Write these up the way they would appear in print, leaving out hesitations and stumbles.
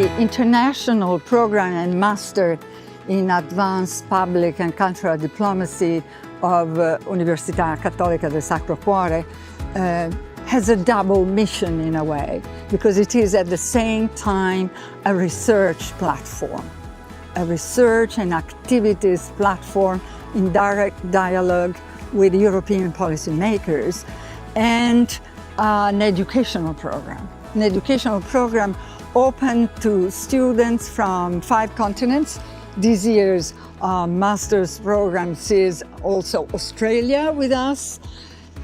the international program and master in advanced public and cultural diplomacy of Università Cattolica del Sacro Cuore has a double mission in a way, because it is at the same time a research platform, a research and activities platform in direct dialogue with European policymakers, and an educational program open to students from 5 continents. This year's master's program sees also Australia with us,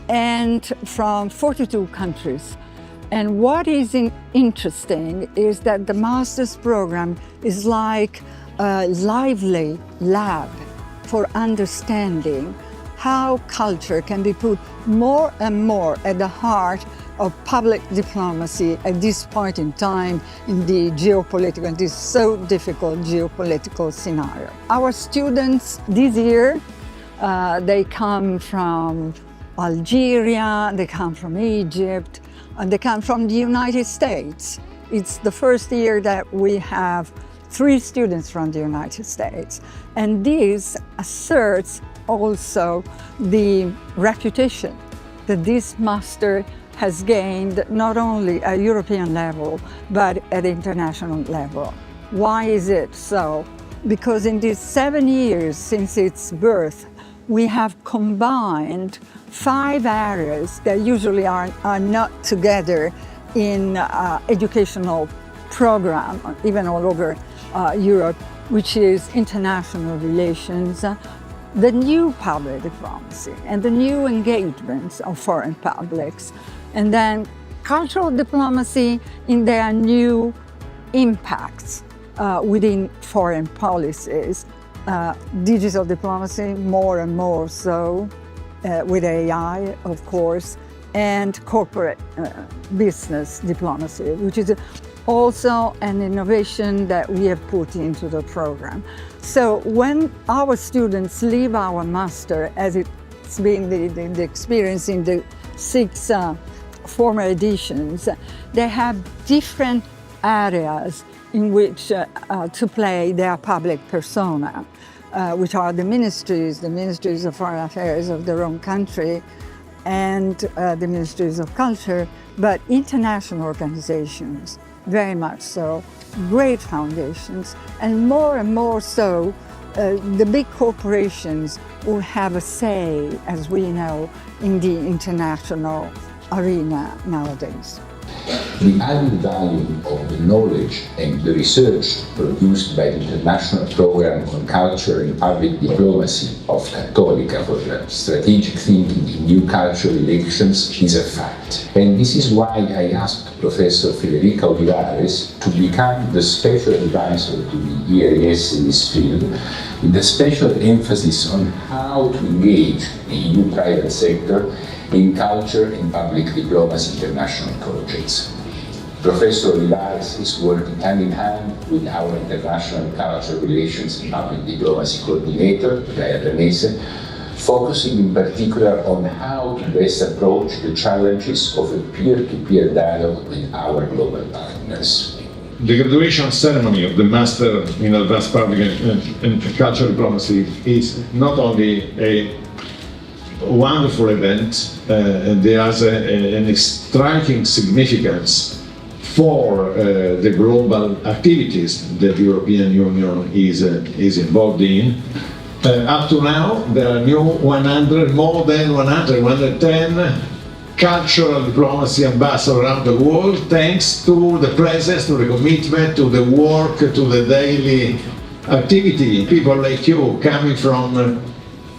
and from 42 countries. And what is interesting is that the master's program is like a lively lab for understanding how culture can be put more and more at the heart of public diplomacy at this point in time in the geopolitical, and this so difficult geopolitical scenario. Our students this year, they come from Algeria, they come from Egypt, and they come from the United States. It's the first year that we have 3 students from the United States. And this asserts also the reputation that this master has gained not only at European level, but at international level. Why is it so? Because in these 7 years since its birth, we have combined 5 areas that usually are not together in educational program, even all over Europe, which is international relations, the new public diplomacy and the new engagements of foreign publics, and then cultural diplomacy in their new impacts within foreign policies, digital diplomacy more and more so, with AI, of course, and corporate business diplomacy, which is also an innovation that we have put into the program. So when our students leave our master, as it's been the experience in the 6 former editions, they have different areas in which to play their public persona, which are the ministries of foreign affairs of their own country, and the ministries of culture, but international organizations, very much so, great foundations, and more so, the big corporations will have a say, as we know, in the international arena nowadays. The added value of the knowledge and the research produced by the International Program on Culture and Public Diplomacy of Cattolica for strategic thinking in new cultural relations is a fact. And this is why I asked Professor Federica Olivares to become the special advisor to the ERS in this field, with a special emphasis on how to engage the EU private sector in culture and public diplomacy international projects. Professor Olivares is working hand in hand with our international cultural relations and public diplomacy coordinator, Gaia Danese, focusing in particular on how to best approach the challenges of a peer-to-peer dialogue with our global partners. The graduation ceremony of the Master in Advanced Public and Cultural Diplomacy is not only a wonderful event, there has a striking significance for the global activities that the European Union is involved in. Up to now, there are more than 110 cultural diplomacy ambassadors around the world, thanks to the presence, to the commitment, to the work, to the daily activity. People like you coming from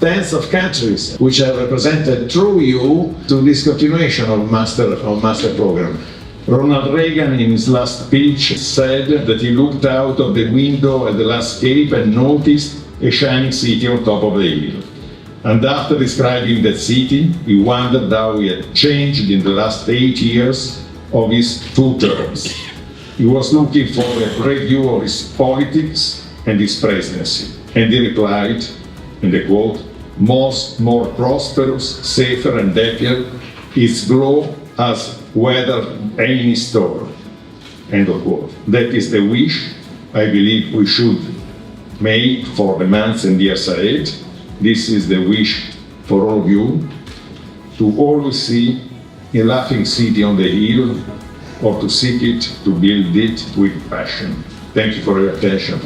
tens of countries which are represented through you to this continuation of master program. Ronald Reagan in his last speech said that he looked out of the window at the landscape and noticed a shining city on top of the hill. And after describing that city, he wondered how he had changed in the last 8 years of his 2 terms. He was looking for a review of his politics and his presidency. And he replied, and I quote, more prosperous, safer and happier, its glow has weathered any storm. End of quote. That is the wish I believe we should make for the months and years ahead. This is the wish for all of you, to always see a laughing city on the hill, or to seek it, to build it with passion. Thank you for your attention.